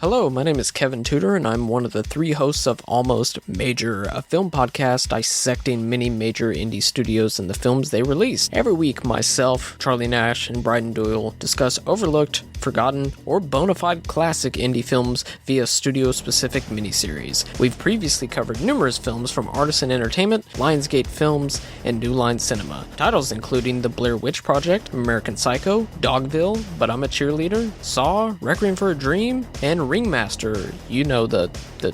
Hello, my name is Kevin Tudor, and I'm one of the three hosts of Almost Major, a film podcast dissecting many major indie studios and the films they release. Every week, myself, Charlie Nash, and Bryden Doyle discuss overlooked, forgotten, or bona fide classic indie films via studio-specific miniseries. We've previously covered numerous films from Artisan Entertainment, Lionsgate Films, and New Line Cinema. Titles including The Blair Witch Project, American Psycho, Dogville, But I'm a Cheerleader, Saw, Requiem for a Dream, and Ringmaster, you know, the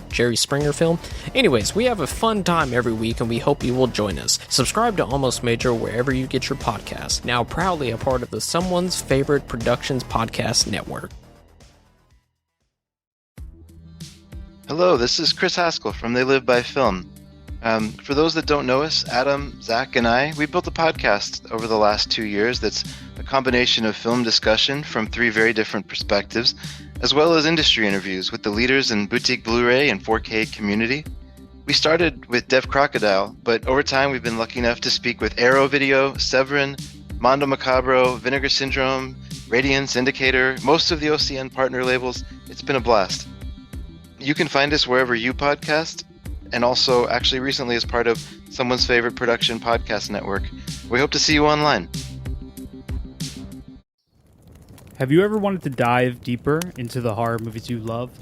Jerry Springer film. Anyways, we have a fun time every week and we hope you will join us. Subscribe to Almost Major wherever you get your podcasts. Now proudly a part of the Someone's Favorite Productions podcast network. Hello, this is Chris Haskell from They Live by Film. For those that don't know us, Adam, Zach, and I, we built a podcast over the last 2 years that's a combination of film discussion from three very different perspectives, as well as industry interviews with the leaders in boutique Blu-ray and 4K community. We started with Dev Crocodile, but over time we've been lucky enough to speak with Arrow Video, Severin, Mondo Macabro, Vinegar Syndrome, Radiance, Indicator, most of the OCN partner labels. It's been a blast. You can find us wherever you podcast, and also actually recently as part of Someone's Favorite Production podcast network. We hope to see you online. Have you ever wanted to dive deeper into the horror movies you love?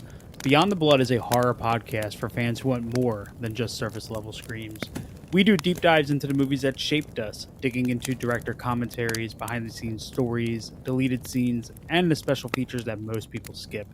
Beyond the Blood is a horror podcast for fans who want more than just surface level screams. We do deep dives into the movies that shaped us, digging into director commentaries, behind the scenes stories, deleted scenes, and the special features that most people skip.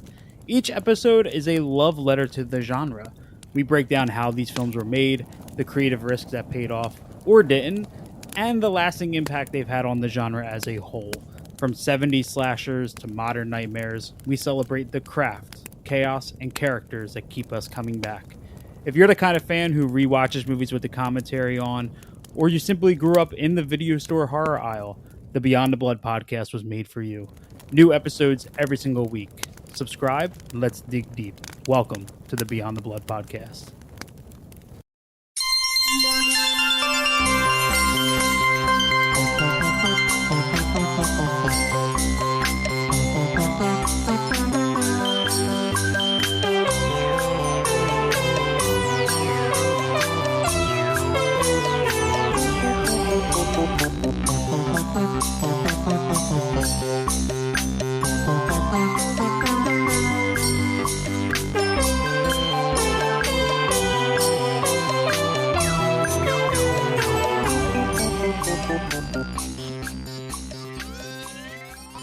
Each episode is a love letter to the genre. We break down how these films were made, the creative risks that paid off or didn't, and the lasting impact they've had on the genre as a whole. From 70s slashers to modern nightmares, we celebrate the craft, chaos, and characters that keep us coming back. If you're the kind of fan who rewatches movies with the commentary on, or you simply grew up in the video store horror aisle, the Beyond the Blood podcast was made for you. New episodes every single week. Subscribe, and let's dig deep. Welcome to the Beyond the Blood podcast.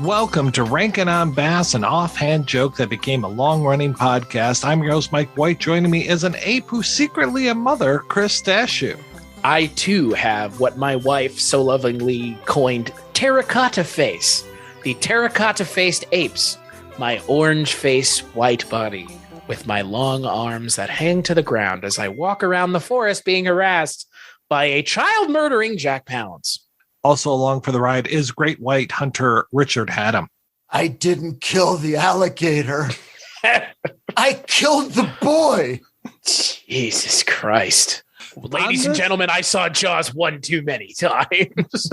Welcome to Rankin Bass, an offhand joke that became a long-running podcast. I'm your host, Mike White. Joining me is an ape who's secretly a mother, Chris Dashew. I, too, have what my wife so lovingly coined terracotta face. The terracotta-faced apes. My orange-faced white body with my long arms that hang to the ground as I walk around the forest being harassed by a child-murdering Jack Palance. Also along for the ride is great white hunter Richard Haddam. I didn't kill the alligator. I killed the boy. Jesus Christ. Ladies and gentlemen, I saw Jaws one too many times.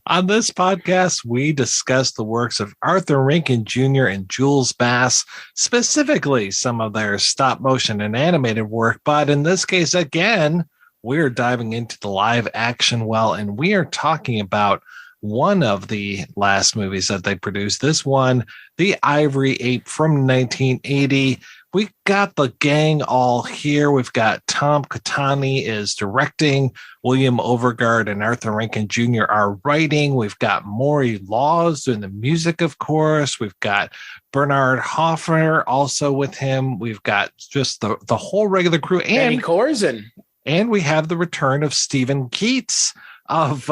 On this podcast, we discuss the works of Arthur Rankin Jr. and Jules Bass, specifically some of their stop motion and animated work. But in this case, again, we're diving into the live action well, and we are talking about one of the last movies that they produced. This one, The Ivory Ape from 1980. We got the gang all here. We've got Tom Kotani is directing, William Overgard and Arthur Rankin Jr. are writing. We've got Maury Laws doing the music, of course. We've got Bernard Hoffner also with him. We've got just the whole regular crew. And Benni Korzen. And we have the return of Stephen Keats of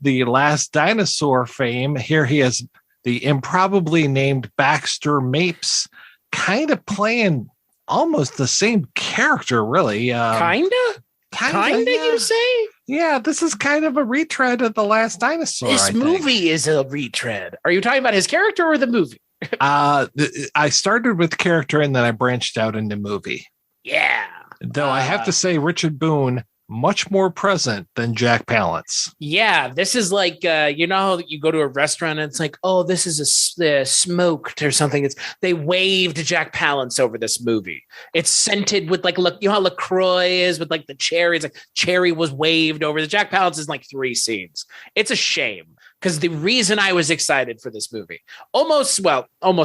the Last Dinosaur fame. Here he is, the improbably named Baxter Mapes, kind of playing almost the same character, really. Kinda, yeah. You say? Yeah, this is kind of a retread of The Last Dinosaur. This movie is a retread. Are you talking about his character or the movie? I started with character and then I branched out into movie. Yeah. Though I have to say, Richard Boone much more present than Jack Palance. Yeah, this is like, you know how you go to a restaurant and it's like, oh, this is a smoked or something. They waved Jack Palance over this movie. It's scented with like, look, you know how LaCroix is with like the cherries, like cherry was waved over. The Jack Palance is like 3 scenes. It's a shame because the reason I was excited for this movie, almost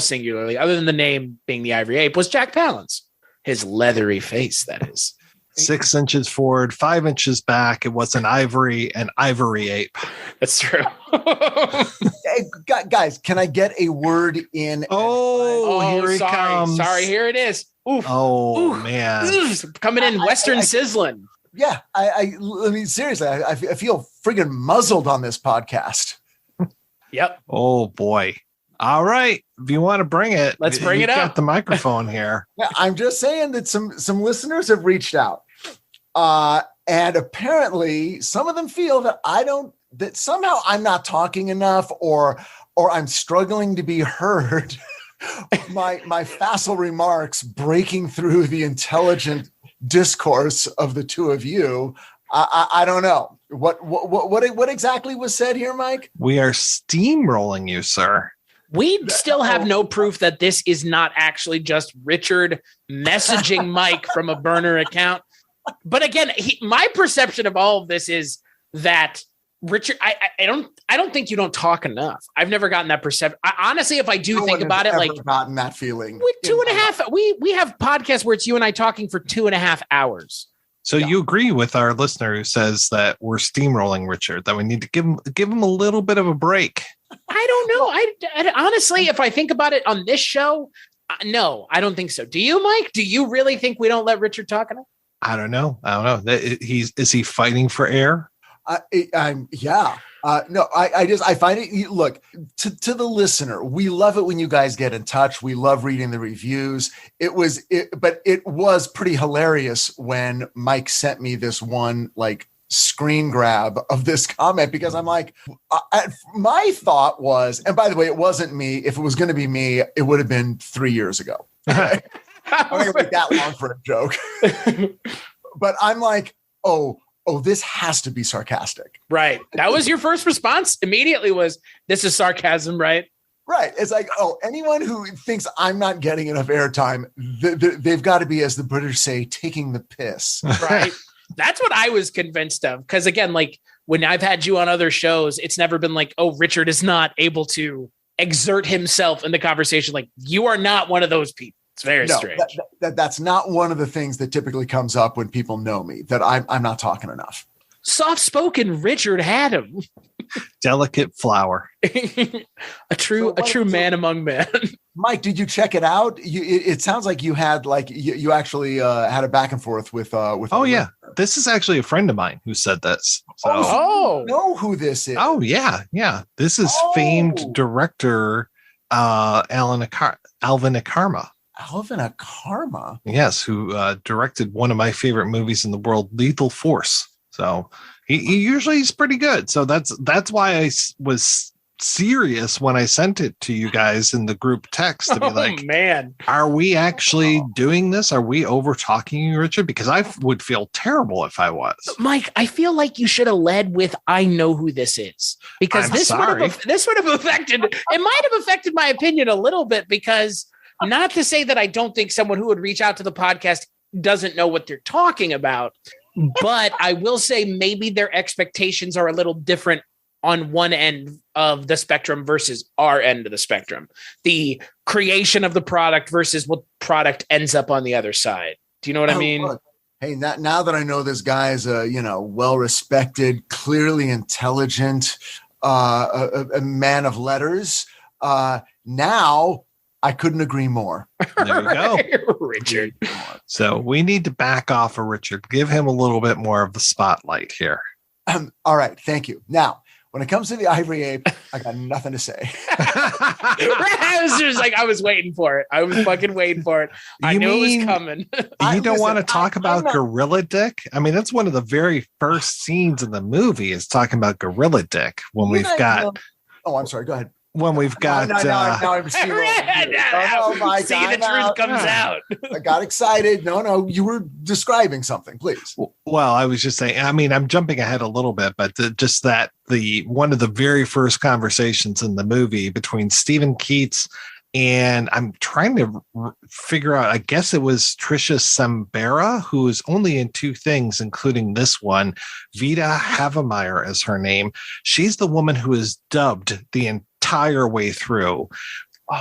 singularly, other than the name being the Ivory Ape, was Jack Palance. His leathery face, that is. 6 inches forward, 5 inches back. It was an Ivory Ape. That's true. Hey, guys, can I get a word in? Here he comes. Sorry, here it is. Oof. Oh, Oof. man. Oof. Coming in, Western sizzling. Yeah, I mean, seriously, I feel friggin' muzzled on this podcast. Yep. Oh, boy. All right. If you want to bring it, let's bring it up. up. Got the microphone here. Yeah, I'm just saying that some listeners have reached out. And apparently some of them feel that somehow I'm not talking enough or I'm struggling to be heard. my facile remarks breaking through the intelligent discourse of the two of you. I don't know what exactly was said here, Mike. We are steamrolling you, sir. We still have no proof that this is not actually just Richard messaging Mike from a burner account. But again, my perception of all of this is that Richard, I don't think you don't talk enough. I've never gotten that perception. Honestly, if I do think about it, like gotten that feeling. With 2.5, we have podcasts where it's you and I talking for 2.5 hours. So you agree with our listener who says that we're steamrolling Richard, that we need to give him a little bit of a break. I don't know. I honestly, if I think about it on this show, no, I don't think so. Do you, Mike? Do you really think we don't let Richard talk enough? I don't know. Is he fighting for air? Yeah. No, I find it, look, to the listener, we love it when you guys get in touch. We love reading the reviews. But it was pretty hilarious when Mike sent me this one, like, screen grab of this comment, because I'm like, my thought was, and by the way, it wasn't me. If it was going to be me, it would have been 3 years ago. Okay? I'm going to wait that long for a joke. But I'm like, oh, this has to be sarcastic. Right. That was your first response immediately was, this is sarcasm, right? Right. It's like, anyone who thinks I'm not getting enough airtime, they've got to be, as the British say, taking the piss. Right. That's what I was convinced of. Because again, like when I've had you on other shows, it's never been like, oh, Richard is not able to exert himself in the conversation. Like, you are not one of those people. It's very strange. That's not one of the things that typically comes up when people know me, that I'm not talking enough. Soft-spoken Richard had him. Delicate flower. a true man among men. Mike, did you check it out? It sounds like you had you actually had a back and forth with. Oh yeah, this is actually a friend of mine who said this. So. You know who this is? Oh yeah. This is famed director Alvin Akarma. Alvin Akarma. Yes, who directed one of my favorite movies in the world, Lethal Force. So he usually is pretty good. So that's why I was serious when I sent it to you guys in the group text to be like, man, are we actually doing this? Are we over talking you, Richard? Because I would feel terrible if I was. Mike, I feel like you should have led with, I know who this is, because this would have affected, it might have affected my opinion a little bit, because not to say that I don't think someone who would reach out to the podcast doesn't know what they're talking about, but I will say maybe their expectations are a little different on one end of the spectrum versus our end of the spectrum. The creation of the product versus what product ends up on the other side. Do you know what I mean? Look, hey, now that I know this guy is a well-respected, clearly intelligent, a man of letters, now I couldn't agree more. There you go. Richard. So we need to back off of Richard. Give him a little bit more of the spotlight here. All right. Thank you. Now, when it comes to the Ivory Ape, I got nothing to say. I was just like, I was waiting for it. I was fucking waiting for it. I knew it was coming. You don't want to talk about Gorilla Dick? I mean, that's one of the very first scenes in the movie is talking about Gorilla Dick when we've got... Oh, I'm sorry. Go ahead. when we've got now I'm seeing See, the truth comes out. I got excited. No, you were describing something, please. well, I was just saying, I mean, I'm jumping ahead a little bit, but just that one of the very first conversations in the movie between Stephen Keats and I'm trying to figure out, I guess it was Tricia Sambera, who is only in 2 things, including this one. Vita Havemeyer is her name. She's the woman who is dubbed the entire way through,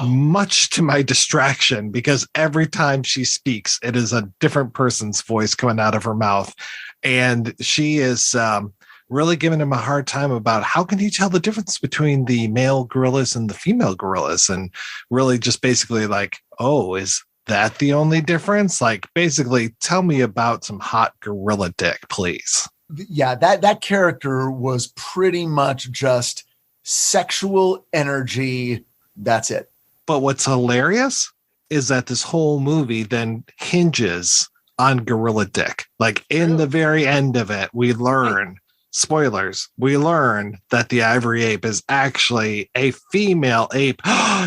much to my distraction, because every time she speaks, it is a different person's voice coming out of her mouth. And she is really giving him a hard time about how can you tell the difference between the male gorillas and the female gorillas, and really just basically like, oh, is that the only difference? Like, basically tell me about some hot gorilla dick, please. Yeah, that character was pretty much just sexual energy. That's it. But what's hilarious is that this whole movie then hinges on gorilla dick. Like, in the very end of it, we learn, spoilers, we learn that the Ivory Ape is actually a female ape.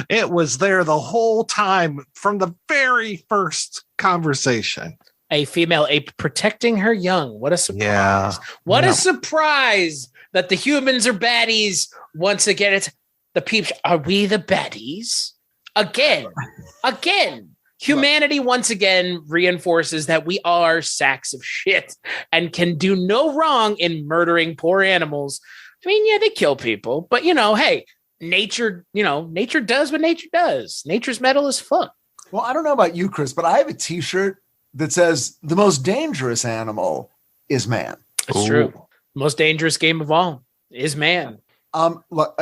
It was there the whole time from the very first conversation. A female ape protecting her young. What a surprise. Yeah. What a surprise that the humans are baddies. Once again, it's the peeps. Are we the baddies? Again. Humanity once again reinforces that we are sacks of shit and can do no wrong in murdering poor animals. I mean, yeah, they kill people, but hey, nature does what nature does. Nature's metal is fuck. Well, I don't know about you, Chris, but I have a t-shirt that says the most dangerous animal is man. It's true. Most dangerous game of all is man. Look,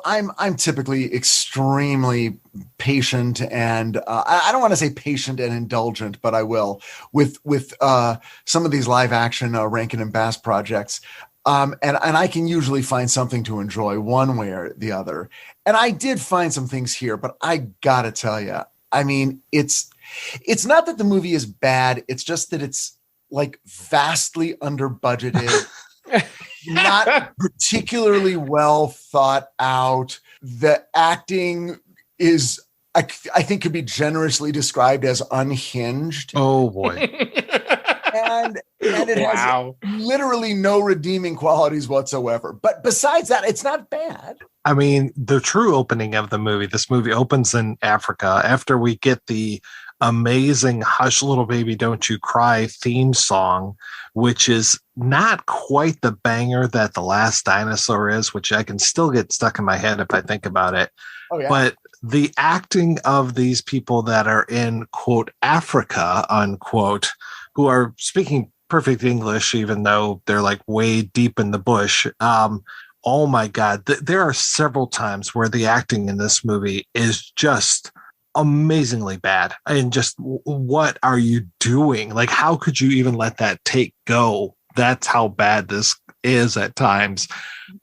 I'm typically extremely patient, and I don't want to say patient and indulgent, but I will with some of these live action Rankin Bass projects. And I can usually find something to enjoy one way or the other. And I did find some things here, but I gotta tell you, I mean, it's not that the movie is bad. It's just that it's like vastly under budgeted. Not particularly well thought out. The acting is, I think, could be generously described as unhinged. Oh boy. and it has literally no redeeming qualities whatsoever. But besides that, it's not bad. I mean, the true opening of the movie, this movie opens in Africa after we get the amazing Hush Little Baby Don't You Cry theme song, which is not quite the banger that The Last Dinosaur is, which I can still get stuck in my head if I think about it. Oh, yeah. But the acting of these people that are in, quote, Africa, unquote, who are speaking perfect English, even though they're like way deep in the bush. Oh my God. There are several times where the acting in this movie is just amazingly bad. And just, what are you doing? Like, how could you even let that take go? That's how bad this is at times.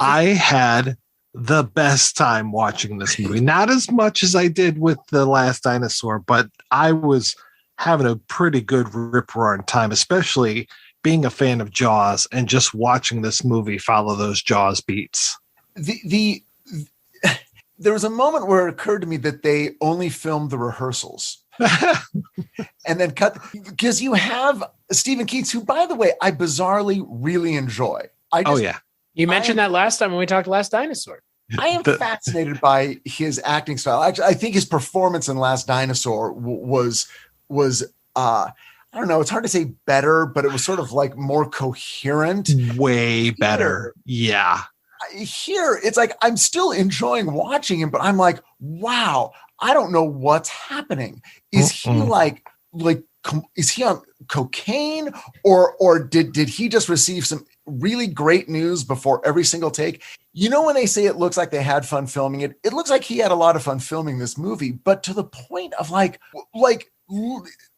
I had the best time watching this movie. Not as much as I did with The Last Dinosaur, but I was having a pretty good rip-roaring time, especially being a fan of Jaws and just watching this movie follow those Jaws beats. There was a moment where it occurred to me that they only filmed the rehearsals and then cut, because you have Stephen Keats, who, by the way, I bizarrely really enjoy. You mentioned that last time when we talked Last Dinosaur. I am fascinated by his acting style. Actually, I think his performance in Last Dinosaur was I don't know, it's hard to say better, but it was sort of like more coherent. Way better. Yeah. Here, it's like I'm still enjoying watching him, but I'm like, wow, I don't know what's happening. Is he like is he on cocaine, or did he just receive some really great news before every single take? You know, when they say it looks like they had fun filming it, it looks like he had a lot of fun filming this movie, but to the point of like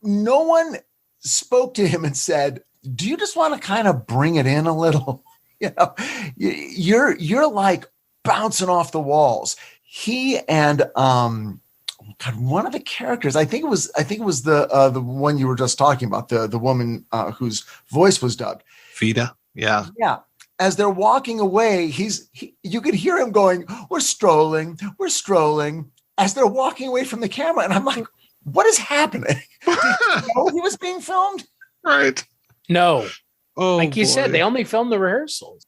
no one spoke to him and said, do you just want to kind of bring it in a little? You know, you're like bouncing off the walls. He and one of the characters, I think it was the one you were just talking about, the woman whose voice was dubbed. Vita. Yeah. Yeah. as they're walking away, you could hear him going, we're strolling, as they're walking away from the camera. And I'm like, what is happening? Did you know he was being filmed? Right. No. Oh, like you boy. said, they only filmed the rehearsals.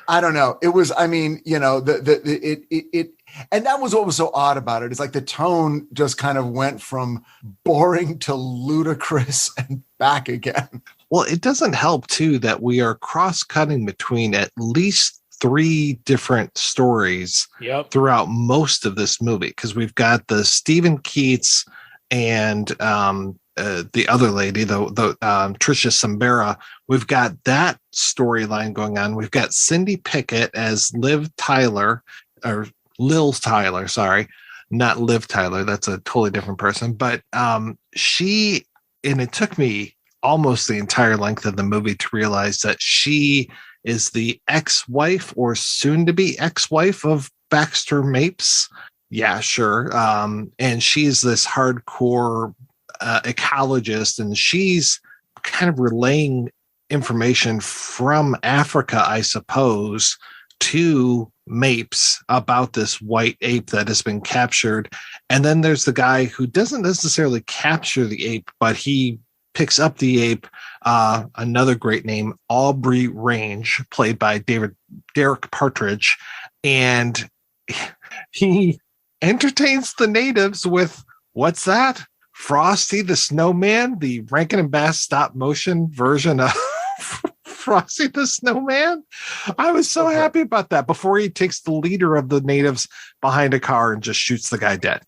I don't know. It was, I mean, you know, and that was what was so odd about it. It's like the tone just kind of went from boring to ludicrous and back again. Well, it doesn't help, too, that we are cross-cutting between at least 3 different stories throughout most of this movie, because we've got the Stephen Keats and the other lady, the Tricia Sambera. We've got that storyline going on. We've got Cindy Pickett as Lil Tyler, sorry, not Liv Tyler. That's a totally different person. But and it took me almost the entire length of the movie to realize that she is the ex-wife or soon-to-be ex-wife of Baxter Mapes. Yeah, sure. And she's this hardcore ecologist, and she's kind of relaying information from Africa, I suppose, to Mapes about this white ape that has been captured. And then there's the guy who doesn't necessarily capture the ape, but he picks up the ape, another great name, Aubrey Range, played by Derek Partridge, and he entertains the natives with, what's that? Frosty the Snowman, the Rankin Bass stop motion version of Frosty the Snowman. I was so happy about that before he takes the leader of the natives behind a car and just shoots the guy dead.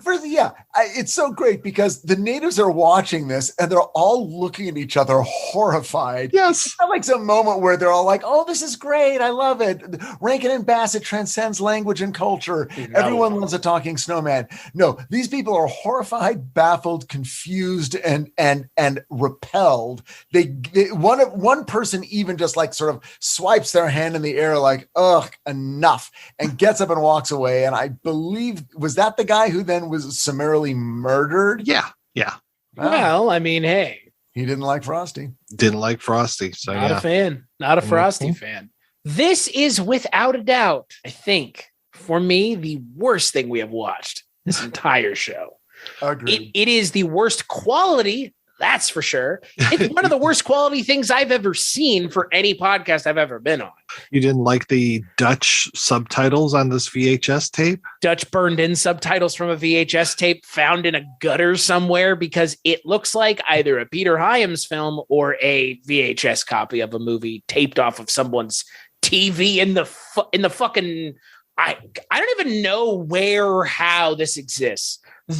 First, it's so great because the natives are watching this and they're all looking at each other horrified. Yes. It's not like some moment where they're all like, oh, this is great. I love it. Rankin and Bass, it transcends language and culture. No. Everyone loves a talking snowman. No, these people are horrified, baffled, confused, and repelled. One person even just like sort of swipes their hand in the air like, ugh, enough, and gets up and walks away. And I believe, was that the guy who then was summarily murdered? Yeah. Well, I mean, hey. He didn't like Frosty. So not a fan. Not a Frosty fan. This is without a doubt, I think, for me, the worst thing we have watched this entire show. Agreed. It is the worst quality. That's for sure. It's one of the worst quality things I've ever seen for any podcast I've ever been on. You didn't like the Dutch subtitles on this VHS tape? Dutch burned in subtitles from a VHS tape found in a gutter somewhere because it looks like either a Peter Hyams film or a VHS copy of a movie taped off of someone's TV in the fucking... I don't even know where or how this exists.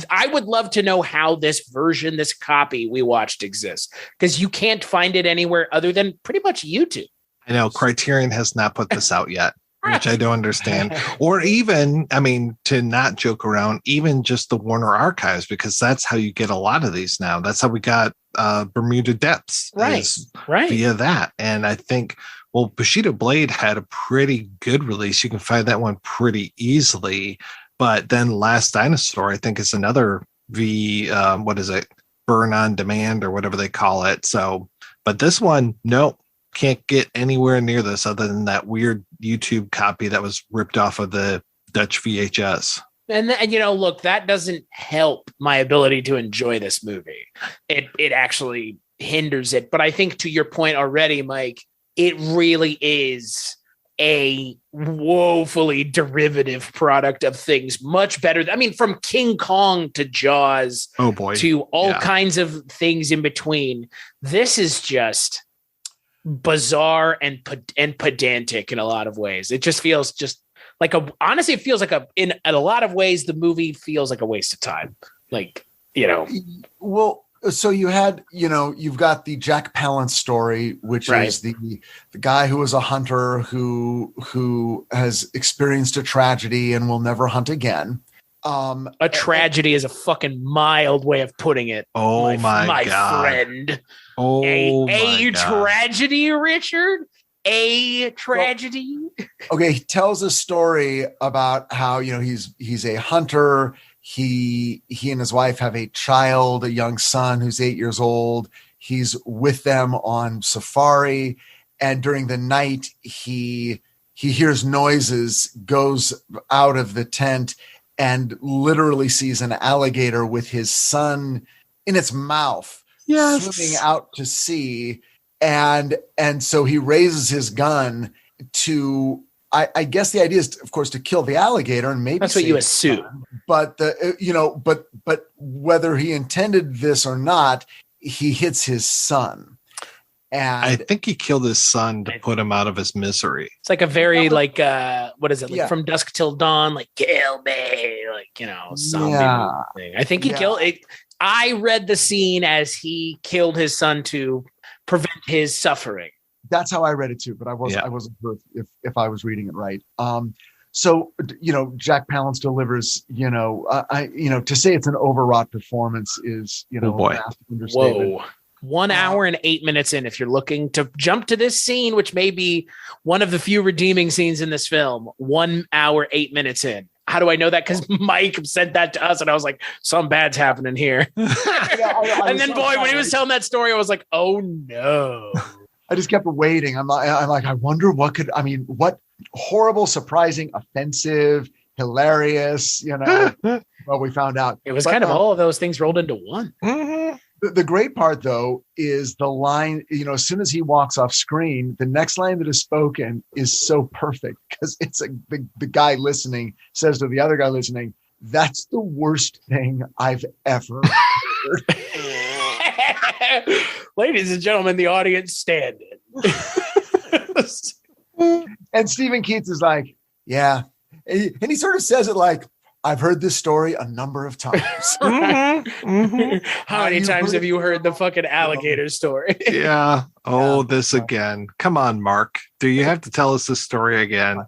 I would love to know how this version, this copy we watched exists, because you can't find it anywhere other than pretty much YouTube. I know Criterion has not put this out yet, which I don't understand. Or even, I mean, to not joke around, even just the Warner Archives, because that's how you get a lot of these now. That's how we got Bermuda Depths, right? Via that. And I think, well, Bushido Blade had a pretty good release. You can find that one pretty easily. But then Last Dinosaur, I think, is another burn on demand or whatever they call it. So, but this one, no, can't get anywhere near this other than that weird YouTube copy that was ripped off of the Dutch VHS. And look, that doesn't help my ability to enjoy this movie. It actually hinders it. But I think to your point already, Mike, it really is a woefully derivative product of things much better. I mean, from King Kong to Jaws, to all kinds of things in between. This is just bizarre and pedantic in a lot of ways. It just feels honestly, it feels like in a lot of ways, the movie feels like a waste of time. Well, so you had, you've got the Jack Palance story, which is the guy who was a hunter who has experienced a tragedy and will never hunt again. A tragedy is a fucking mild way of putting it. Oh my God. Friend. Oh, a tragedy, Richard? A tragedy? Okay, he tells a story about how, he's a hunter. He and his wife have a child, a young son who's 8 years old. He's with them on safari, during the night he hears noises, goes out of the tent, and literally sees an alligator with his son in its mouth, swimming out to sea. And so he raises his gun to, I guess the idea is, of course, to kill the alligator, and maybe that's what you assume. But but whether he intended this or not, he hits his son. And I think he killed his son to put him out of his misery. It's like a very what is it? Like From Dusk Till Dawn, like kill me, like, zombie thing. I think he killed it. I read the scene as he killed his son to prevent his suffering. That's how I read it too, but I wasn't sure if I was reading it right. So Jack Palance delivers. To say it's an overwrought performance is a massive understatement. Whoa. 1 hour and 8 minutes in, if you're looking to jump to this scene, which may be one of the few redeeming scenes in this film, 1 hour, 8 minutes in. How do I know that? Because Mike sent that to us, and I was like, "Some bad's happening here." And then, when he was telling that story, I was like, "Oh no!" I just kept waiting. I'm like, I wonder what horrible, surprising, offensive, hilarious. Well, we found out it was kind of all of those things rolled into one. Mm-hmm. The great part, though, is the line, as soon as he walks off screen, the next line that is spoken is so perfect because it's the guy listening says to the other guy listening, "That's the worst thing I've ever heard." Ladies and gentlemen, the audience, stand it. And Stephen Keats is like, yeah. And he sort of says it like, "I've heard this story a number of times." Mm-hmm. Mm-hmm. How many times have you heard the fucking alligator story? Yeah. Oh, this again. Come on, Mark. Do you have to tell us this story again?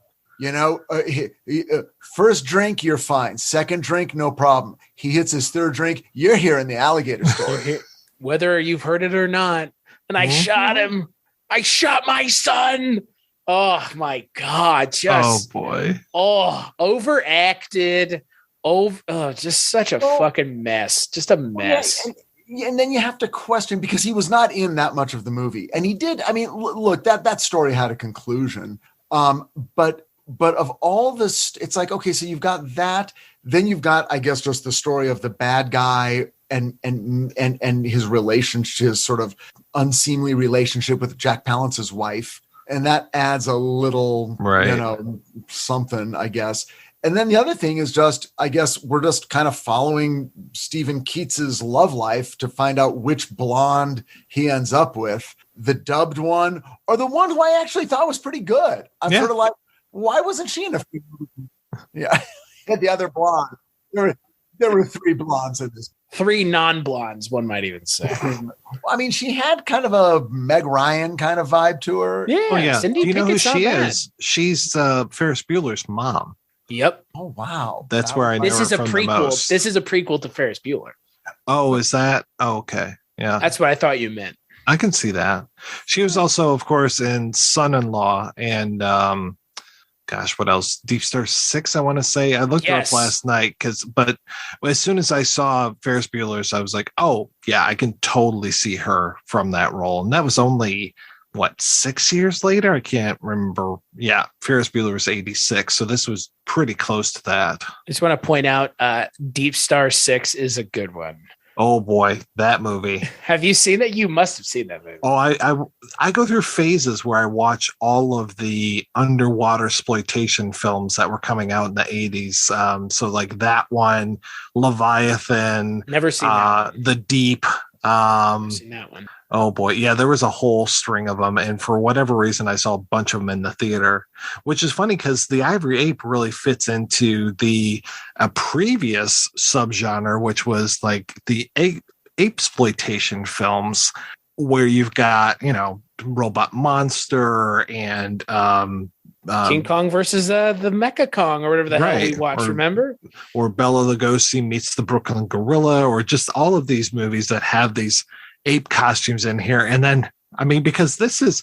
First drink, you're fine. Second drink, no problem. He hits his third drink, you're hearing the alligator story. Whether you've heard it or not. And I shot him. I shot my son. Oh my God. Just, oh boy. Oh, overacted. Just such a fucking mess. Just a mess. And then you have to question, because he was not in that much of the movie. And he did. I mean, look, that story had a conclusion. But of all this, it's like, okay, so you've got that. Then you've got, I guess, just the story of the bad guy and his relationship, his sort of unseemly relationship with Jack Palance's wife. And that adds a little, something, I guess. And then the other thing is just, I guess we're just kind of following Stephen Keats's love life to find out which blonde he ends up with, the dubbed one or the one who I actually thought was pretty good. I'm sort of like, why wasn't she in a few movies? Yeah. And the other blonde. There were 3 blondes in this. 3 non-blondes, one might even say. I mean, she had kind of a Meg Ryan kind of vibe to her. Yeah. Oh, yeah. Cindy, do you know who she is? She's Ferris Bueller's mom. Yep. Oh, wow. That's where I know her from the most. This is a prequel to Ferris Bueller. Oh, is that? Oh, okay. Yeah. That's what I thought you meant. I can see that. She was also, of course, in Son-in-Law and what else? Deep Star 6, I want to say. I looked her up last night but as soon as I saw Ferris Bueller's, I was like, oh, yeah, I can totally see her from that role. And that was only, 6 years later? I can't remember. Yeah, Ferris Bueller was 86, so this was pretty close to that. I just want to point out Deep Star 6 is a good one. Oh boy, that movie. Have you seen it? You must have seen that movie. Oh, I go through phases where I watch all of the underwater exploitation films that were coming out in the 80s. So like that one, Leviathan. Never seen that one. The Deep. Never seen that one. Oh boy. Yeah, there was a whole string of them. And for whatever reason, I saw a bunch of them in the theater, which is funny because the Ivory Ape really fits into the previous subgenre, which was like the ape exploitation films, where you've got, Robot Monster and King Kong versus the Mecha Kong or whatever the hell we watched, remember? Or Bela Lugosi meets the Brooklyn Gorilla, or just all of these movies that have these ape costumes in here. And then, because this is,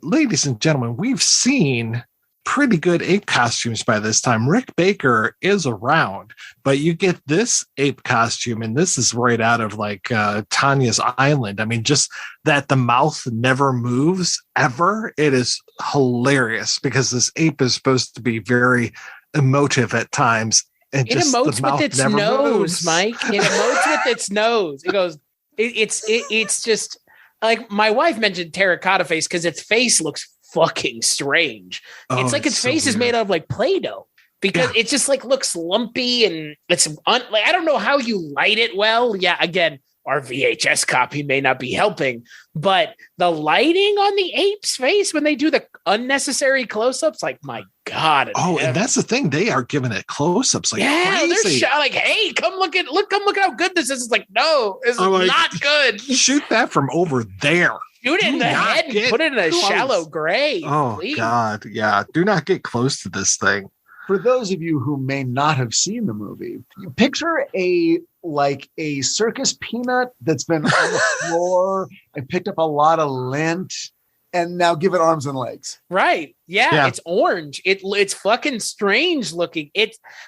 ladies and gentlemen, we've seen pretty good ape costumes by this time. Rick Baker is around, but you get this ape costume, and this is right out of like Tanya's Island. I mean, just that the mouth never moves ever. It is hilarious because this ape is supposed to be very emotive at times. And it emotes with its nose, moves. Mike. It emotes with its nose. It goes, it's just like my wife mentioned terracotta face because its face looks fucking strange. It's like its face is made out of like Play-Doh because it just like looks lumpy and it's like I don't know how you light it well. Yeah, again, our VHS copy may not be helping, but the lighting on the ape's face when they do the unnecessary close-ups, like my God. And that's the thing. They are giving it close-ups like crazy. They're like, hey, come look at how good this is. It's like, no, this is not good. Shoot that from over there. Shoot it in the head and put it in a shallow grave. Oh, please. God. Yeah. Do not get close to this thing. For those of you who may not have seen the movie, you picture a circus peanut that's been on the floor and picked up a lot of lint and now give it arms and legs. Right. Yeah. It's orange. It's fucking strange looking.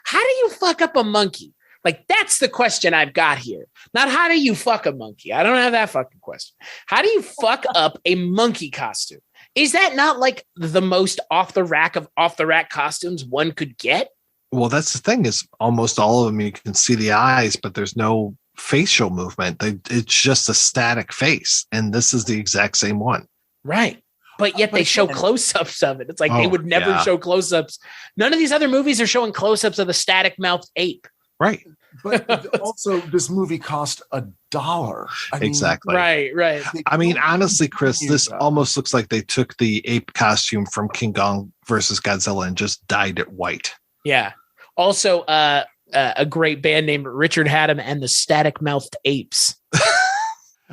How do you fuck up a monkey? Like, that's the question I've got here. Not how do you fuck a monkey? I don't have that fucking question. How do you fuck up a monkey costume? Is that not like the most off the rack costumes one could get? Well, that's the thing is almost all of them, you can see the eyes, but there's no facial movement. It's just a static face. And this is the exact same one. Right. But yet they show close-ups of it. It's like they would never show close-ups. None of these other movies are showing close-ups of the static-mouthed ape. Right. But also, this movie cost $1. Exactly. Right. I mean, honestly, Chris, this almost looks like they took the ape costume from King Kong versus Godzilla and just dyed it white. Yeah. Also, a great band named Richard Hatem and the Static Mouthed Apes.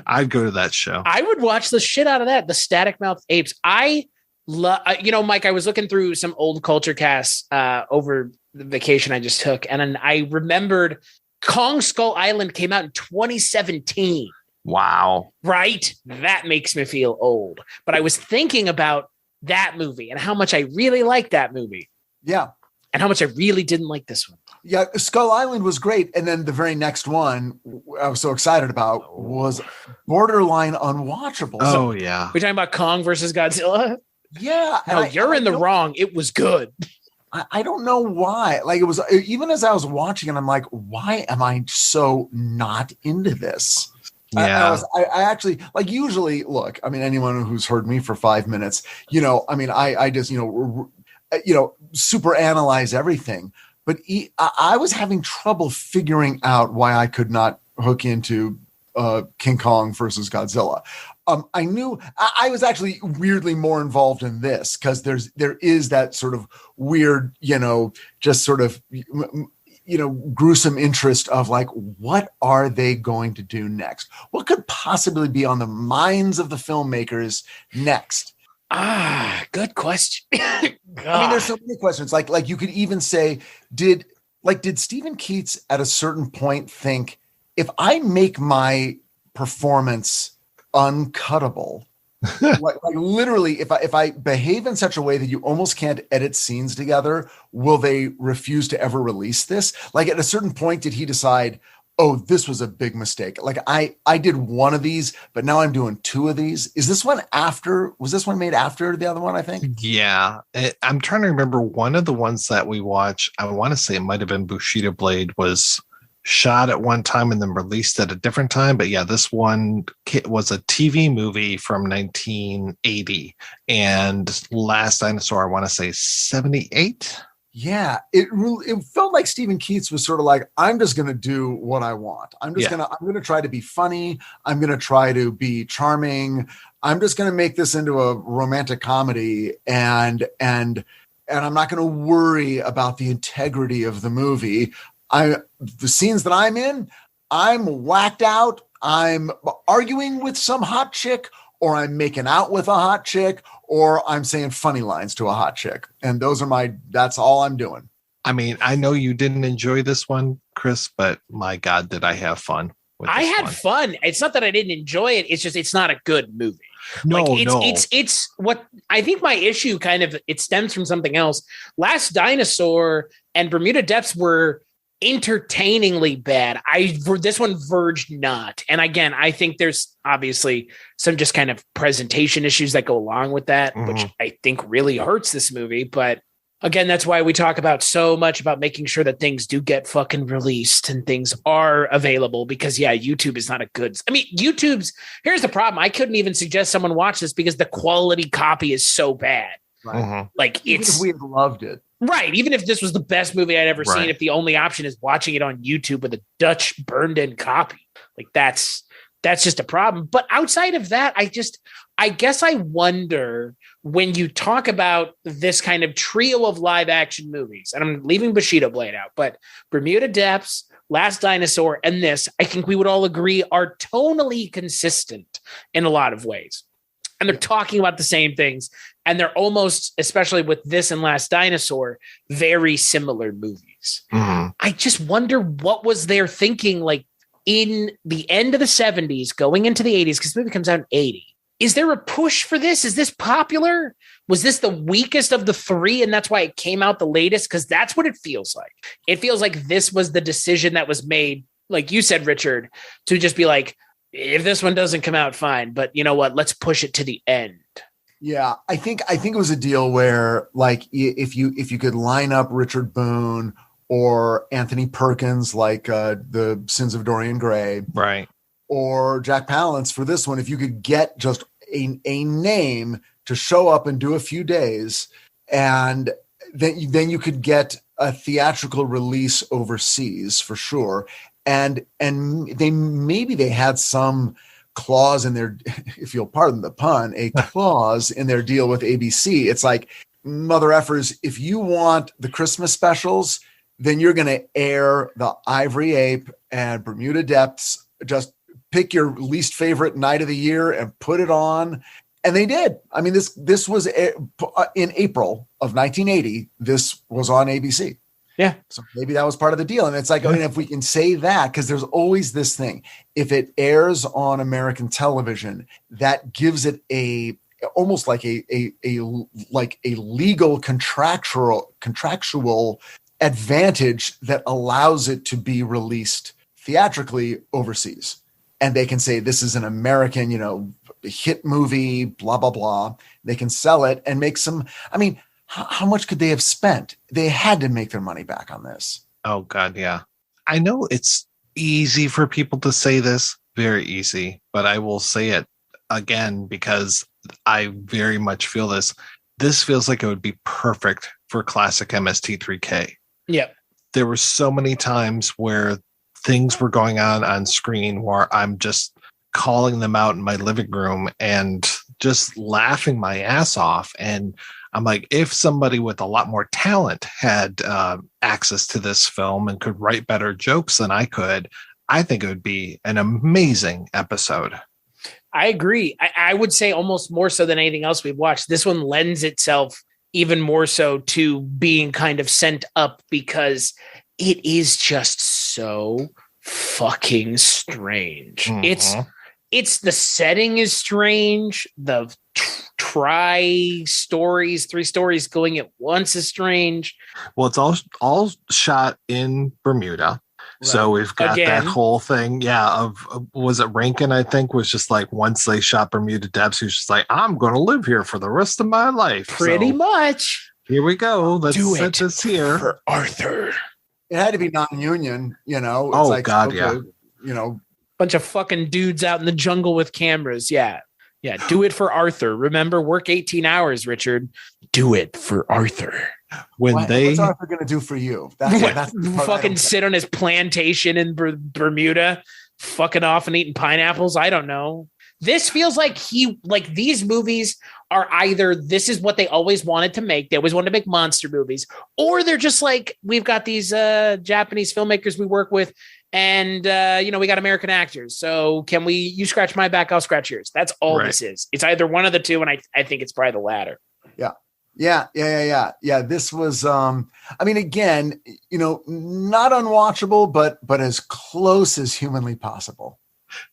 I'd go to that show. I would watch the shit out of that. The Static Mouthed Apes. I love, Mike, I was looking through some old culture casts over the vacation I just took. And then I remembered Kong Skull Island came out in 2017. Wow. Right? That makes me feel old. But I was thinking about that movie and how much I really liked that movie. Yeah. And how much I really didn't like this one. Yeah, Skull Island was great. And then the very next one I was so excited about was borderline unwatchable. Oh, yeah. We're talking about Kong versus Godzilla? Yeah. No, you're in the wrong. It was good. I don't know why. Like, it was, even as I was watching it, I'm like, why am I so not into this? Yeah. I actually, like, usually, look, I mean, anyone who's heard me for 5 minutes, I just, super analyze everything. But I was having trouble figuring out why I could not hook into King Kong versus Godzilla. I knew I was actually weirdly more involved in this because there is that sort of weird, just sort of, gruesome interest of like, what are they going to do next? What could possibly be on the minds of the filmmakers next? Good question. I mean, there's so many questions. Like you could even say, did Stephen Keats at a certain point think, if I make my performance uncuttable, like literally, if I behave in such a way that you almost can't edit scenes together, will they refuse to ever release this? Like, at a certain point, did he decide, oh, this was a big mistake? Like, I did one of these, but now I'm doing two of these. Was this one made after the other one, I think? Yeah. I'm trying to remember one of the ones that we watched. I want to say it might have been Bushido Blade was shot at one time and then released at a different time. But yeah, this one was a TV movie from 1980 and Last Dinosaur, I want to say 78. Yeah, it felt like Stephen Keats was sort of like, I'm just going to do what I want. I'm going to try to be funny. I'm going to try to be charming. I'm just going to make this into a romantic comedy and I'm not going to worry about the integrity of the movie. The scenes that I'm in, I'm whacked out. I'm arguing with some hot chick, or I'm making out with a hot chick, or I'm saying funny lines to a hot chick. And that's all I'm doing. I mean, I know you didn't enjoy this one, Chris, but my God, did I have fun with this I had fun. It's not that I didn't enjoy it. It's just, it's not a good movie. No, like no. It's what I think my issue kind of, it stems from something else. Last Dinosaur and Bermuda Depths were entertainingly bad. This one verged not. And again, I think there's obviously some just kind of presentation issues that go along with that, which I think really hurts this movie. But again, that's why we talk about so much about making sure that things do get fucking released and things are available, because YouTube is not a good, I mean, here's the problem. I couldn't even suggest someone watch this because the quality copy is so bad. Right. Like Even if we had loved it. Right. Even if this was the best movie I'd ever seen, if the only option is watching it on YouTube with a Dutch burned in copy, like that's just a problem. But outside of that, I guess I wonder, when you talk about this kind of trio of live action movies, and I'm leaving Bushido Blade out, but Bermuda Depths, Last Dinosaur, and this, I think we would all agree are tonally consistent in a lot of ways. And they're talking about the same things. And they're almost, especially with this and Last Dinosaur, very similar movies. I just wonder what was their thinking, like in the end of the 70s, going into the 80s, because the movie comes out in 80. Is there a push for this? Is this popular? Was this the weakest of the three, and that's why it came out the latest? Because that's what it feels like. It feels like this was the decision that was made, like you said, Richard, to just be like, if this one doesn't come out, fine. But you know what? Let's push it to the end. Yeah, I think it was a deal where, like, if you could line up Richard Boone or Anthony Perkins, like the Sins of Dorian Gray, Right, or Jack Palance for this one, if you could get just a name to show up and do a few days, and then you could get a theatrical release overseas for sure. And they had some clause in their, if you'll pardon the pun, a clause in their deal with ABC. It's like, mother effers, if you want the Christmas specials, then you're going to air the Ivory Ape and Bermuda Depths. Just pick your least favorite night of the year and put it on. And they did. I mean, this was in April of 1980. This was on ABC. Yeah. So maybe that was part of the deal. And it's like, I mean, if we can say that, because there's always this thing, if it airs on American television, that gives it almost like a legal contractual advantage that allows it to be released theatrically overseas. And they can say, this is an American, hit movie, blah, blah, blah. They can sell it and make some, I mean, how much could they have spent? They had to make their money back on this. Oh, God, yeah. I know it's easy for people to say this, very easy, but I will say it again because I very much feel this. This feels like it would be perfect for classic MST3K. Yeah. There were so many times where things were going on screen where I'm just calling them out in my living room and just laughing my ass off. And I'm like, if somebody with a lot more talent had access to this film and could write better jokes than I could, I think it would be an amazing episode. I agree. I would say almost more so than anything else we've watched. This one lends itself even more so to being kind of sent up because it is just so fucking strange. Mm-hmm. It's the setting is strange. The three stories going at once is strange. Well, it's all shot in Bermuda. Right. So we've got that whole thing. Yeah. Was it Rankin? I think was just like, once they shot Bermuda Depths, he was just like, I'm going to live here for the rest of my life. Pretty much. Here we go. Let's set this here for Arthur. It had to be non-union, It's like, God, okay, yeah. Bunch of fucking dudes out in the jungle with cameras. Yeah. Yeah. Do it for Arthur. Remember, work 18 hours, Richard. Do it for Arthur. What's Arthur going to do for you? That's fucking sit on his plantation in Bermuda, fucking off and eating pineapples. I don't know. This feels like these movies are either this is what they always wanted to make. They always wanted to make monster movies, or they're just like, we've got these Japanese filmmakers we work with, and we got American actors. So you scratch my back, I'll scratch yours. That's all this is. It's either one of the two, and I think it's probably the latter. Yeah. Yeah. This was, again, not unwatchable, but as close as humanly possible.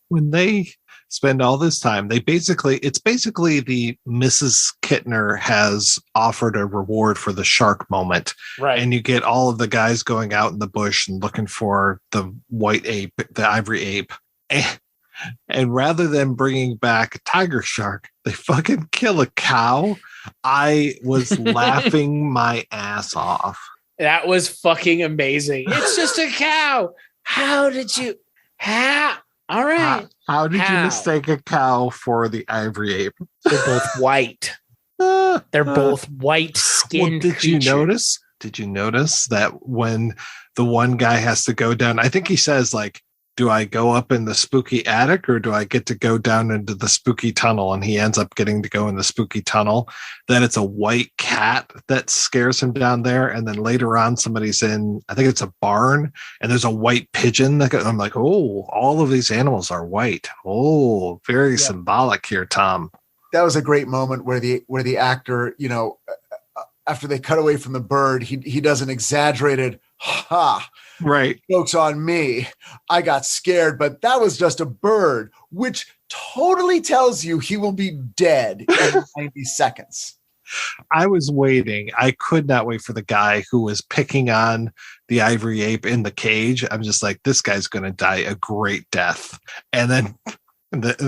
When they spend all this time. It's basically the Mrs. Kittner has offered a reward for the shark moment. Right. And you get all of the guys going out in the bush and looking for the white ape, the ivory ape. And rather than bringing back a tiger shark, they fucking kill a cow. I was laughing my ass off. That was fucking amazing. It's just a cow. How did you? How? All right. How did you mistake a cow for the ivory ape? They're both white. They're both white-skinned creatures. Did you notice that when the one guy has to go down, I think he says, like, do I go up in the spooky attic or do I get to go down into the spooky tunnel? And he ends up getting to go in the spooky tunnel. Then it's a white cat that scares him down there. And then later on, somebody's in, I think it's a barn, and there's a white pigeon. I'm like, oh, all of these animals are white. Oh, very symbolic here, Tom. That was a great moment where the actor, after they cut away from the bird, he does an exaggerated ha. Right. Joke's on me. I got scared, but that was just a bird, which totally tells you he will be dead in 90 seconds. I was waiting. I could not wait for the guy who was picking on the ivory ape in the cage. I'm just like, this guy's going to die a great death. And then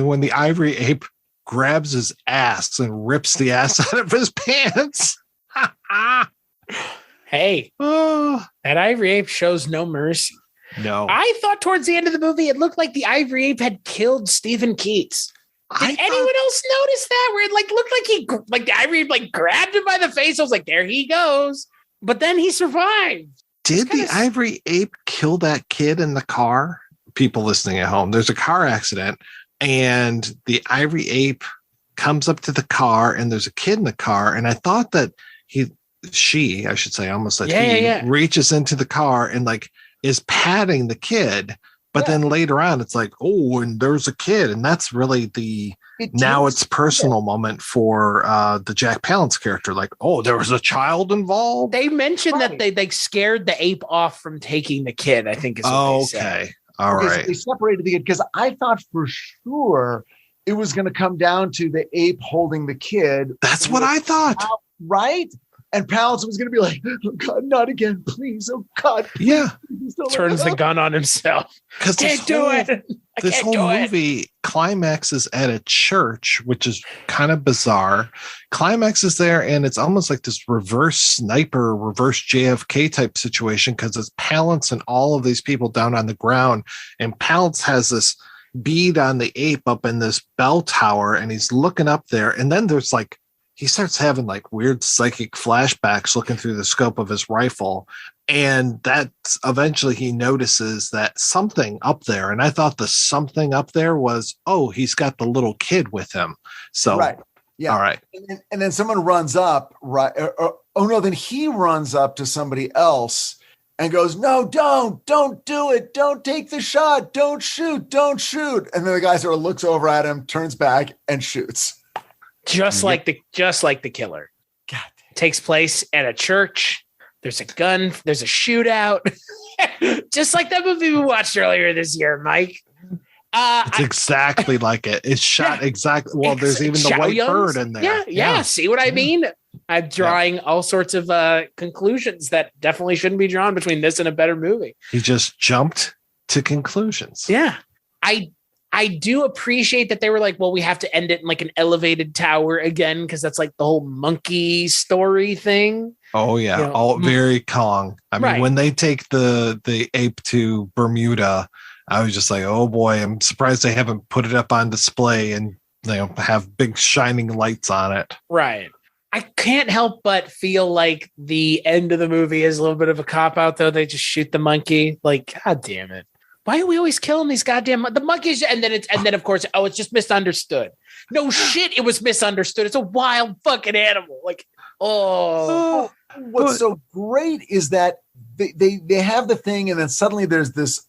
when the ivory ape grabs his ass and rips the ass out of his pants. Hey, that ivory ape shows no mercy. No. I thought towards the end of the movie, it looked like the ivory ape had killed Stephen Keats. Did anyone else notice that? Where it looked like the ivory ape grabbed him by the face. I was like, there he goes. But then he survived. Did the ivory ape kill that kid in the car? People listening at home, there's a car accident and the ivory ape comes up to the car and there's a kid in the car. And I thought that she reaches into the car and is patting the kid. But then later on, it's like, oh, and there's a kid. And that's really it's personal moment for the Jack Palance character. Like, oh, there was a child involved. They mentioned that they scared the ape off from taking the kid, I think is what they said. All right. So they separated the kid because I thought for sure it was going to come down to the ape holding the kid. That's what I thought. Right? And Palance was going to be like, oh, God, not again, please. Oh, God. Please. Yeah. Turns the gun on himself. Because this whole movie climaxes at a church, which is kind of bizarre. Climax is there, and it's almost like this reverse sniper, reverse JFK type situation because it's Palance and all of these people down on the ground. And Palance has this bead on the ape up in this bell tower, and he's looking up there. And then there's he starts having weird psychic flashbacks looking through the scope of his rifle. And that's eventually he notices that something up there. And I thought the something up there was, oh, he's got the little kid with him. So, right. Yeah. All right. And then someone runs up, right? Then he runs up to somebody else and goes, no, don't do it. Don't take the shot. Don't shoot. And then the guy sort of looks over at him, turns back and shoots. Just like the killer. God. Takes place at a church. There's a gun. There's a shootout. Just like that movie we watched earlier this year, Mike. It's exactly like it. It's shot exactly. Well, there's even the white bird in there. Yeah. See what I mean? I'm drawing all sorts of conclusions that definitely shouldn't be drawn between this and a better movie. He just jumped to conclusions. Yeah. I do appreciate that they were like, well, we have to end it in an elevated tower again, because that's the whole monkey story thing. Oh, yeah. All very Kong. I mean, when they take the ape to Bermuda, I was just like, oh, boy, I'm surprised they haven't put it up on display and have big shining lights on it. Right. I can't help but feel like the end of the movie is a little bit of a cop-out, though. They just shoot the monkey. God damn it. Why are we always killing these goddamn the monkeys? And then of course, it's just misunderstood. No shit, it was misunderstood. It's a wild fucking animal. What's so great is that they have the thing, and then suddenly there's this,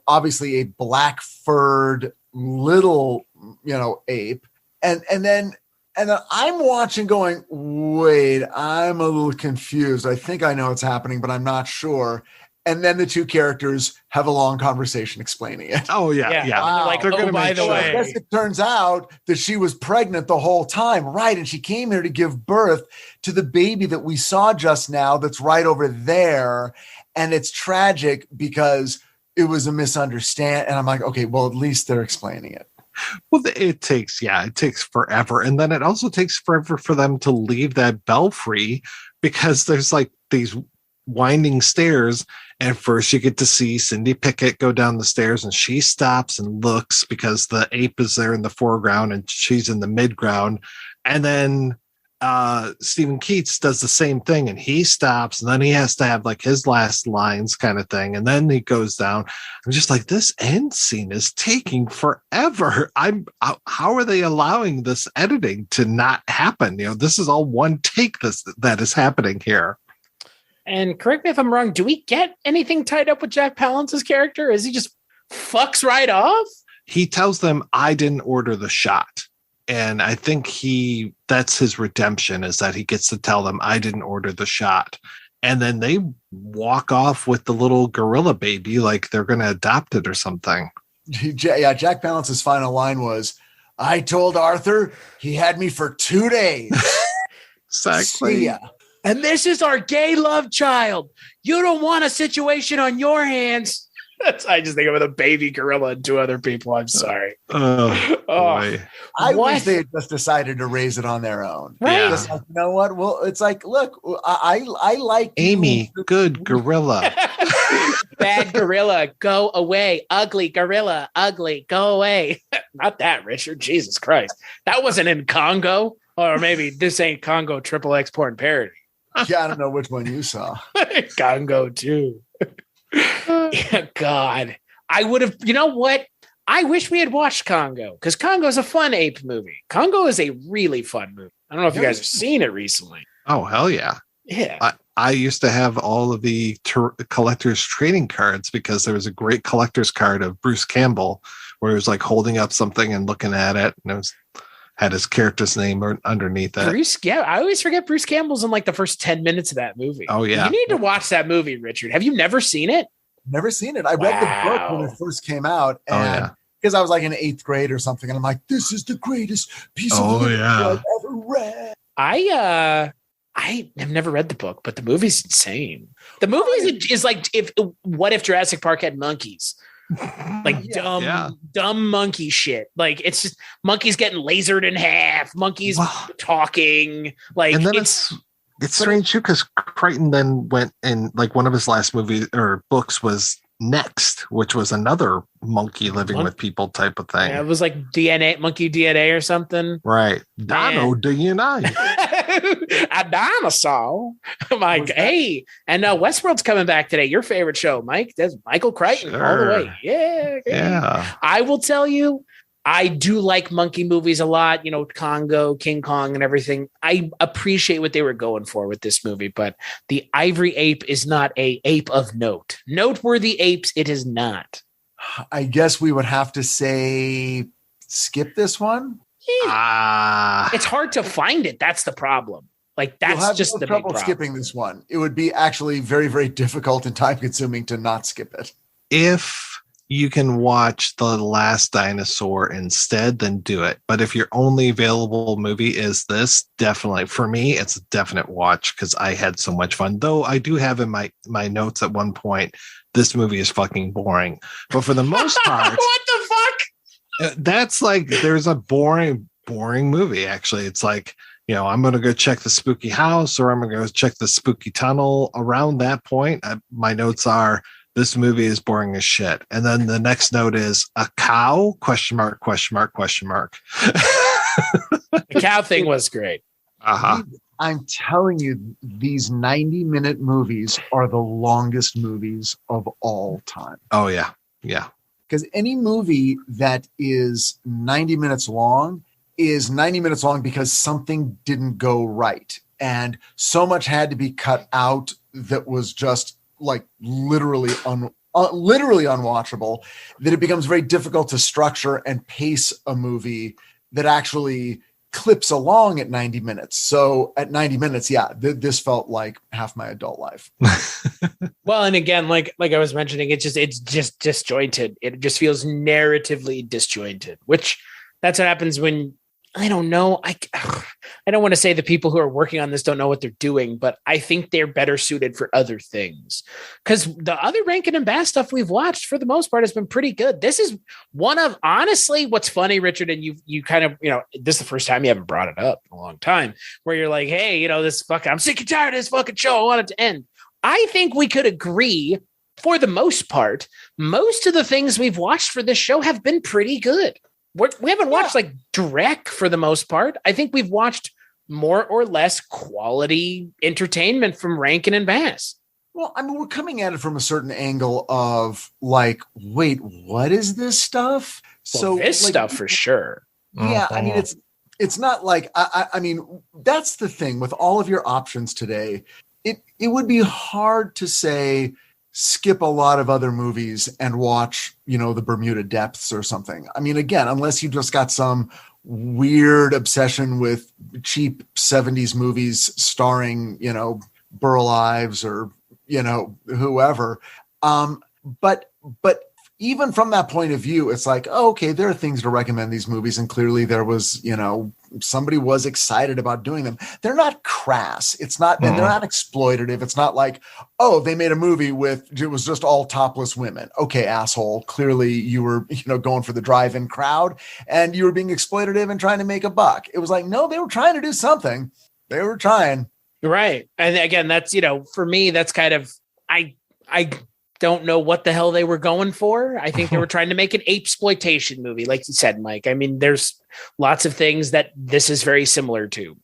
obviously a black furred little, ape, and then I'm watching, going, wait, I'm a little confused. I think I know what's happening, but I'm not sure. And then the two characters have a long conversation explaining it. Oh, yeah. Wow. Like, They're gonna by make the sure. way. I guess it turns out that she was pregnant the whole time, right? And she came here to give birth to the baby that we saw just now that's right over there. And it's tragic because it was a misunderstanding. And I'm like, okay, well, at least they're explaining it. Well, it takes forever. And then it also takes forever for them to leave that belfry because there's like these winding stairs. And first you get to see Cindy Pickett go down the stairs and she stops and looks because the ape is there in the foreground and she's in the midground. And then Stephen Keats does the same thing and he stops and then he has to have like his last lines kind of thing. And then he goes down. I'm just like, this end scene is taking forever. How are they allowing this editing to not happen? You know, this is all one take that is happening here. And correct me if I'm wrong, do we get anything tied up with Jack Palance's character? Is he just fucks right off? He tells them, I didn't order the shot. And I think that's his redemption, is that he gets to tell them, I didn't order the shot. And then they walk off with the little gorilla baby like they're going to adopt it or something. Yeah, Jack Palance's final line was, I told Arthur he had me for 2 days. Exactly. See ya. And this is our gay love child. You don't want a situation on your hands. I just think of a baby gorilla and two other people. I'm sorry. Oh, boy. I wish they had just decided to raise it on their own. Right. Just like, you know what? Well, it's like, look, I like Amy, good gorilla. Bad gorilla, go away. Ugly gorilla, ugly, go away. Not that, Richard. Jesus Christ. That wasn't in Congo. Or maybe this ain't Congo triple X porn parody. Yeah, I don't know which one you saw. Congo too. Yeah, God. I would have, you know what? I wish we had watched Congo because Congo is a fun ape movie. Congo is a really fun movie. I don't know if you guys have seen it recently. Oh, hell yeah. Yeah. I used to have all of the collector's trading cards because there was a great collector's card of Bruce Campbell where he was like holding up something and looking at it. And it had his character's name underneath it. Bruce, yeah, I always forget Bruce Campbell's in like the first 10 minutes of that movie. Oh, yeah. You need to watch that movie, Richard. Have you never seen it? Never seen it. I read the book when it first came out. And because I was like in 8th grade or something. And I'm like, this is the greatest piece of literature I've ever read. I have never read the book, but the movie's insane. The movie is like what if Jurassic Park had monkeys? Like dumb monkey shit. Like it's just monkeys getting lasered in half, monkeys talking. Like, and then it's strange too because Crichton then went in like one of his last movies or books was Next, which was another monkey living with people type of thing. Yeah, it was like monkey DNA or something. Right. Dino DNA. A dinosaur. I'm like, hey, and Westworld's coming back today. Your favorite show, Mike. That's Michael Crichton all the way. Yeah. I will tell you, I do like monkey movies a lot, you know, Congo, King Kong and everything. I appreciate what they were going for with this movie, but the Ivory Ape is not a ape of note. Noteworthy apes, it is not. I guess we would have to say skip this one. It's hard to find it. That's the problem. Like that's just the trouble skipping this one. It would be actually very, very difficult and time consuming to not skip it. If you can watch The Last Dinosaur instead, then do it. But if your only available movie is this, definitely, for me, it's a definite watch because I had so much fun. Though I do have in my notes at one point, this movie is fucking boring. But for the most part... What the fuck? That's like, there's a boring movie, actually. It's like, you know, I'm going to go check the spooky house or I'm going to go check the spooky tunnel. Around that point, my notes are, this movie is boring as shit. And then the next note is a cow? ? The cow thing was great. I'm telling you, these 90-minute movies are the longest movies of all time. Oh, yeah. Yeah. Because any movie that is 90 minutes long is 90 minutes long because something didn't go right. And so much had to be cut out that was just like literally unwatchable, that it becomes very difficult to structure and pace a movie that actually clips along at 90 minutes. So at 90 minutes, yeah, this felt like half my adult life. Well, and again, like I was mentioning, it's just disjointed. It just feels narratively disjointed, which that's what happens when, I don't know. I don't want to say the people who are working on this don't know what they're doing, but I think they're better suited for other things. Because the other Rankin and Bass stuff we've watched, for the most part, has been pretty good. This is one of, honestly, what's funny, Richard, and you kind of, this is the first time you haven't brought it up in a long time, where you're like, hey, I'm sick and tired of this fucking show. I want it to end. I think we could agree, for the most part, most of the things we've watched for this show have been pretty good. We haven't watched like Drek for the most part. I think we've watched more or less quality entertainment from Rankin and Bass. Well, I mean, we're coming at it from a certain angle of like, wait, what is this stuff? Well, this stuff for sure. Yeah, I mean, it's not like I mean, that's the thing with all of your options today. It would be hard to say skip a lot of other movies and watch, the Bermuda Depths or something. I mean, again, unless you just got some weird obsession with cheap 70s movies starring, Burl Ives or, whoever. But even from that point of view, it's like, oh, okay, there are things to recommend these movies. And clearly there was, somebody was excited about doing them. They're not crass. It's not, and they're not exploitative. It's not like, oh, they made a movie it was just all topless women. Okay, asshole. Clearly you were, going for the drive-in crowd and you were being exploitative and trying to make a buck. It was like, no, they were trying to do something. They were trying. Right. And again, that's, for me, that's kind of, I don't know what the hell they were going for. I think they were trying to make an ape-sploitation movie, like you said, Mike. I mean, there's lots of things that this is very similar to.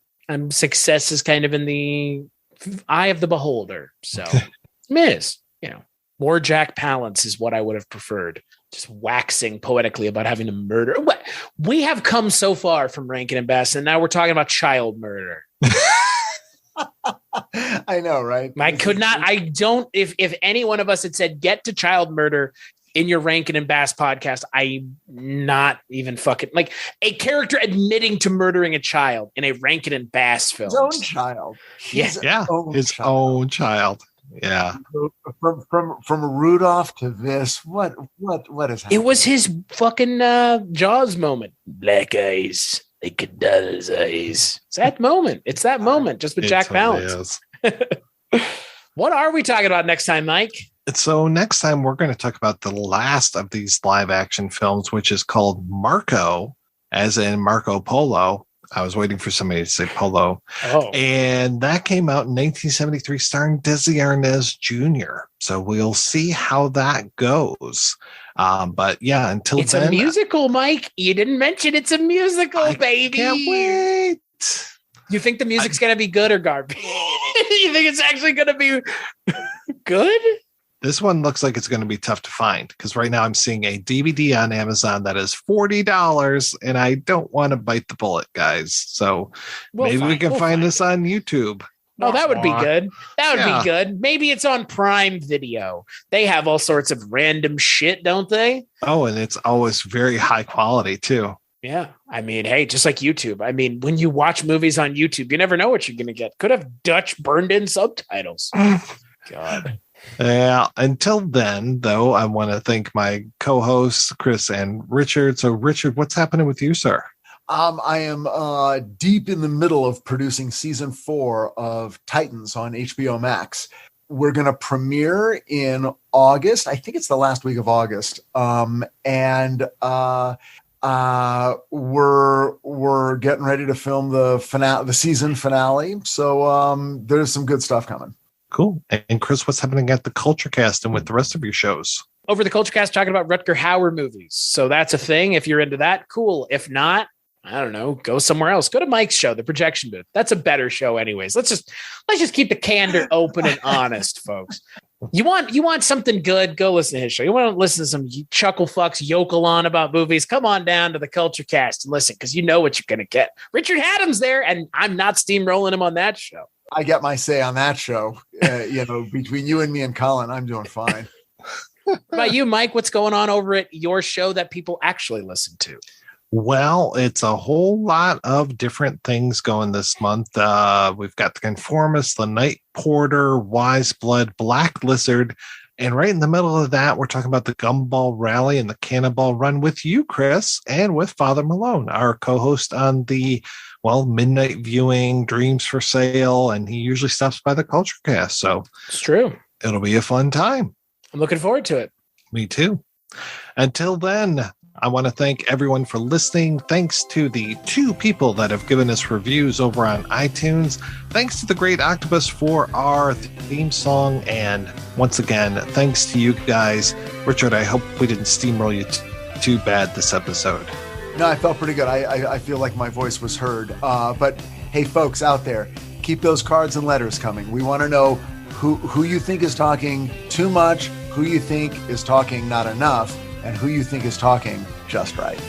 Success is kind of in the eye of the beholder. So, more Jack Palance is what I would have preferred. Just waxing poetically about having to murder. We have come so far from Rankin and Bass, and now we're talking about child murder. I know, right? If any one of us had said, get to child murder in your Rankin and Bass podcast, I'm not even fucking like a character admitting to murdering a child in a Rankin and Bass film. His own child. His own child. Yeah. From Rudolph to this, what is happening? It was his fucking Jaws moment. Black eyes. They could dot his eyes. It's that moment. It's that moment, just with Jack Palance. What are we talking about next time, Mike? So next time we're going to talk about the last of these live action films, which is called Marco, as in Marco Polo. I was waiting for somebody to say Polo. Oh. And that came out in 1973, starring Desi Arnaz Jr. So we'll see how that goes. But yeah, until it's then, a musical, Mike. You didn't mention it's a musical, baby. Can't wait. You think the music's going to be good or garbage? You think it's actually going to be good? This one looks like it's going to be tough to find because right now I'm seeing a DVD on Amazon that is $40 and I don't want to bite the bullet, guys. So maybe we can find this on YouTube. Oh, that would be good. That would be good. Maybe it's on Prime Video. They have all sorts of random shit, don't they? Oh, and it's always very high quality too. Yeah. I mean, hey, just like YouTube. I mean, when you watch movies on YouTube, you never know what you're going to get. Could have Dutch burned in subtitles. God. Yeah. Until then, though, I want to thank my co-hosts, Chris and Richard. So, Richard, what's happening with you, sir? I am deep in the middle of producing season 4 of Titans on HBO Max. We're going to premiere in August. I think it's the last week of August. And we're getting ready to film the season finale. So there's some good stuff coming. Cool. And Chris, what's happening at the Culture Cast and with the rest of your shows? Over the Culture Cast, talking about Rutger Hauer movies. So that's a thing. If you're into that, cool. If not, I don't know, go somewhere else. Go to Mike's show, The Projection Booth. That's a better show anyways. Let's just keep the candor open and honest, folks. You want something good, go listen to his show. You want to listen to some chuckle fucks yokel on about movies, come on down to the Culture Cast and listen, because you know what you're going to get. Richard Haddam's there, and I'm not steamrolling him on that show. I get my say on that show. Between you and me and Colin, I'm doing fine. What about you, Mike? What's going on over at your show that people actually listen to? Well, it's a whole lot of different things going this month. We've got the Conformist, the Night Porter, Wise Blood, Black Lizard, and right in the middle of that, we're talking about the Gumball Rally and the Cannonball Run with you, Chris, and with Father Malone, our co-host on the, midnight viewing, Dreams for Sale, and he usually stops by the Culture Cast. So It's true. it'll be a fun time. I'm looking forward to it. Me too. Until then, I want to thank everyone for listening. Thanks to the 2 people that have given us reviews over on iTunes. Thanks to the Great Octopus for our theme song. And once again, thanks to you guys. Richard, I hope we didn't steamroll you too bad this episode. No, I felt pretty good. I feel like my voice was heard. But hey, folks out there, keep those cards and letters coming. We want to know who you think is talking too much, who you think is talking not enough, and who you think is talking just right.